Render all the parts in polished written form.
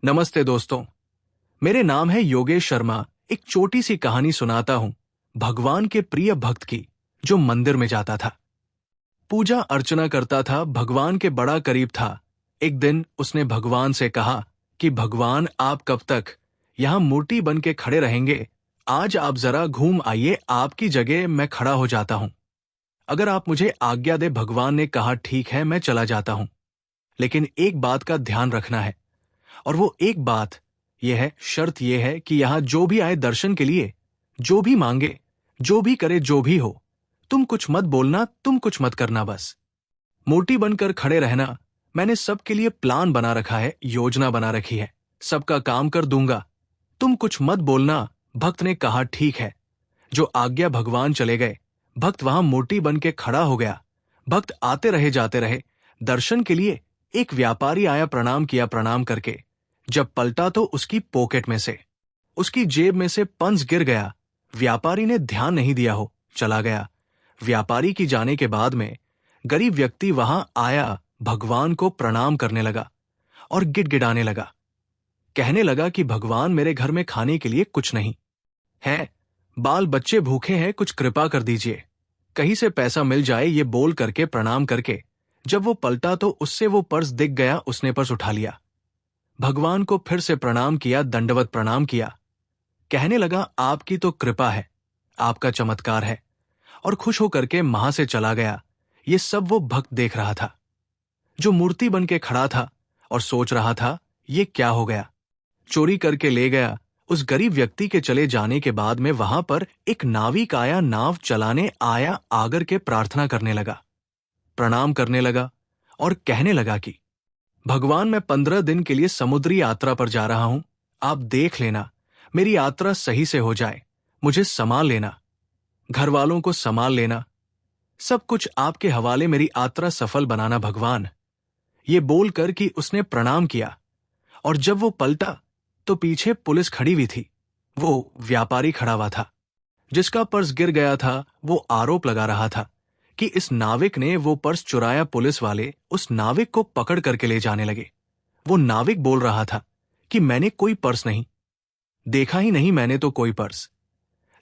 नमस्ते दोस्तों। मेरे नाम है योगेश शर्मा। एक छोटी सी कहानी सुनाता हूं भगवान के प्रिय भक्त की, जो मंदिर में जाता था, पूजा अर्चना करता था, भगवान के बड़ा करीब था। एक दिन उसने भगवान से कहा कि भगवान, आप कब तक यहां मूर्ति बन के खड़े रहेंगे? आज आप जरा घूम आइए, आपकी जगह मैं खड़ा हो जाता हूं। अगर आप मुझे आज्ञा दे। भगवान ने कहा, ठीक है, मैं चला जाता हूं, लेकिन एक बात का ध्यान रखना है। और वो एक बात यह है, शर्त यह है कि यहां जो भी आए दर्शन के लिए, जो भी मांगे, जो भी करे, जो भी हो, तुम कुछ मत बोलना, तुम कुछ मत करना, बस मूर्ति बनकर खड़े रहना। मैंने सबके लिए प्लान बना रखा है, योजना बना रखी है, सबका काम कर दूंगा, तुम कुछ मत बोलना। भक्त ने कहा, ठीक है। जो आज्ञा। भगवान चले गए। भक्त वहां मूर्ति बन के खड़ा हो गया। भक्त आते रहे, जाते रहे दर्शन के लिए। एक व्यापारी आया, प्रणाम किया, प्रणाम करके जब पलटा तो उसकी पॉकेट में से, उसकी जेब में से पंच गिर गया। व्यापारी ने ध्यान नहीं दिया हो, चला गया। व्यापारी की जाने के बाद में गरीब व्यक्ति वहां आया, भगवान को प्रणाम करने लगा और गिड़गिड़ाने लगा। कहने लगा कि भगवान, मेरे घर में खाने के लिए कुछ नहीं है, बाल बच्चे भूखे हैं, कुछ कृपा कर दीजिए, कहीं से पैसा मिल जाए। ये बोल करके, प्रणाम करके जब वो पलटा तो उससे वो पर्स दिख गया। उसने पर्स उठा लिया, भगवान को फिर से प्रणाम किया, दंडवत प्रणाम किया। कहने लगा, आपकी तो कृपा है, आपका चमत्कार है, और खुश होकर के वहां से चला गया। ये सब वो भक्त देख रहा था, जो मूर्ति बन के खड़ा था और सोच रहा था, ये क्या हो गया। चोरी करके ले गया। उस गरीब व्यक्ति के चले जाने के बाद में वहां पर एक नाविक आया, नाव चलाने आया, आकर के प्रार्थना करने लगा, प्रणाम करने लगा और कहने लगा कि भगवान, मैं 15 दिन के लिए समुद्री यात्रा पर जा रहा हूं, आप देख लेना मेरी यात्रा सही से हो जाए, मुझे संभाल लेना, घर वालों को संभाल लेना, सब कुछ आपके हवाले, मेरी यात्रा सफल बनाना भगवान। ये बोलकर कि उसने प्रणाम किया। और जब वो पलटा तो पीछे पुलिस खड़ी हुई थी। वो व्यापारी खड़ा हुआ था, जिसका पर्स गिर गया था। वो आरोप लगा रहा था कि इस नाविक ने वो पर्स चुराया। पुलिस वाले उस नाविक को पकड़ करके ले जाने लगे। वो नाविक बोल रहा था कि मैंने कोई पर्स नहीं देखा, ही नहीं मैंने तो कोई पर्स।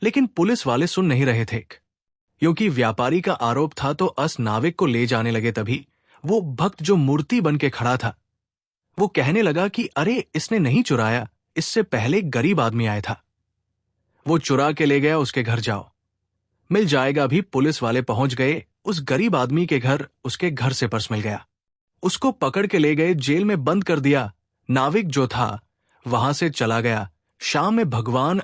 लेकिन पुलिस वाले सुन नहीं रहे थे, क्योंकि व्यापारी का आरोप था। तो अस नाविक को ले जाने लगे। तभी वो भक्त, जो मूर्ति बन के खड़ा था, वो कहने लगा कि अरे, इसने नहीं चुराया, इससे पहले एक गरीब आदमी आया था, वो चुरा के ले गया, उसके घर जाओ, मिल जाएगा। भी पुलिस वाले पहुंच गए उस गरीब आदमी के घर, उसके घर से पर्स मिल गया। उसको पकड़ के ले गए, जेल में बंद कर दिया। नाविक जो था वहां से चला गया। शाम में भगवान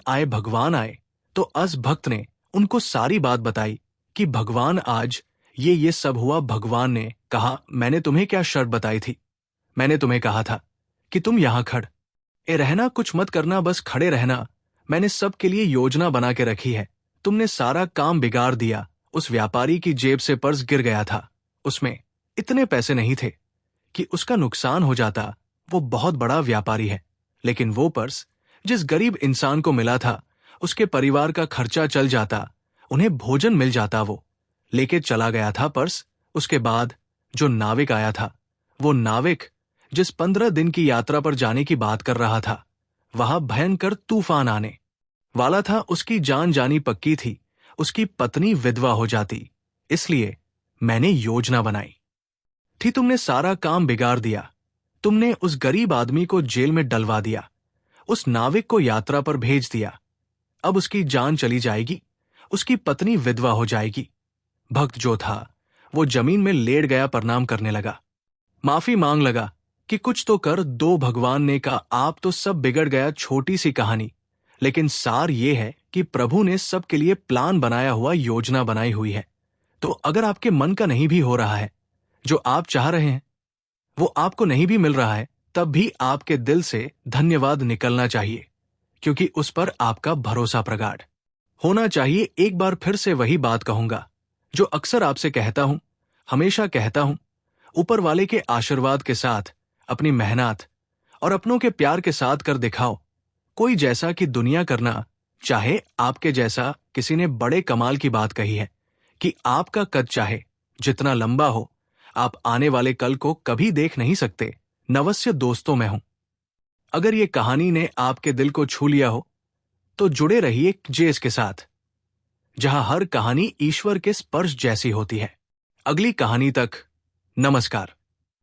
आए तो अस भक्त ने उनको सारी बात बताई कि भगवान, आज ये सब हुआ। भगवान ने कहा, मैंने तुम्हें क्या शर्त बताई थी? मैंने तुम्हें कहा था कि तुम यहां खड़े रहना, कुछ मत करना, बस खड़े रहना। मैंने सबके लिए योजना बना के रखी है, तुमने सारा काम बिगाड़ दिया। उस व्यापारी की जेब से पर्स गिर गया था, उसमें इतने पैसे नहीं थे कि उसका नुकसान हो जाता। वो बहुत बड़ा व्यापारी है, लेकिन वो पर्स जिस गरीब इंसान को मिला था, उसके परिवार का खर्चा चल जाता, उन्हें भोजन मिल जाता। वो लेके चला गया था पर्स। उसके बाद जो नाविक आया था, वो नाविक जिस 15 दिन की यात्रा पर जाने की बात कर रहा था, वहां भयंकर तूफान आने वाला था। उसकी जान जानी पक्की थी, उसकी पत्नी विधवा हो जाती। इसलिए मैंने योजना बनाई थी। तुमने सारा काम बिगाड़ दिया। तुमने उस गरीब आदमी को जेल में डलवा दिया, उस नाविक को यात्रा पर भेज दिया। अब उसकी जान चली जाएगी, उसकी पत्नी विधवा हो जाएगी। भक्त जो था वो जमीन में लेट गया, प्रणाम करने लगा, माफी मांग लगा कि कुछ तो कर दो। भगवान ने कहा, आप तो सब बिगड़ गया, छोटी सी कहानी, लेकिन सार ये है कि प्रभु ने सबके लिए प्लान बनाया हुआ, योजना बनाई हुई है। तो अगर आपके मन का नहीं भी हो रहा है, जो आप चाह रहे हैं वो आपको नहीं भी मिल रहा है, तब भी आपके दिल से धन्यवाद निकलना चाहिए, क्योंकि उस पर आपका भरोसा प्रगाढ़ होना चाहिए। एक बार फिर से वही बात कहूंगा जो अक्सर आपसे कहता हूं, हमेशा कहता हूं, ऊपर वाले के आशीर्वाद के साथ, अपनी मेहनत और अपनों के प्यार के साथ कर दिखाओ। कोई जैसा कि दुनिया करना चाहे आपके जैसा। किसी ने बड़े कमाल की बात कही है कि आपका कद चाहे जितना लंबा हो, आप आने वाले कल को कभी देख नहीं सकते। नवस्य दोस्तों में हूं, अगर ये कहानी ने आपके दिल को छू लिया हो तो जुड़े रहिए जेस के साथ, जहां हर कहानी ईश्वर के स्पर्श जैसी होती है। अगली कहानी तक नमस्कार।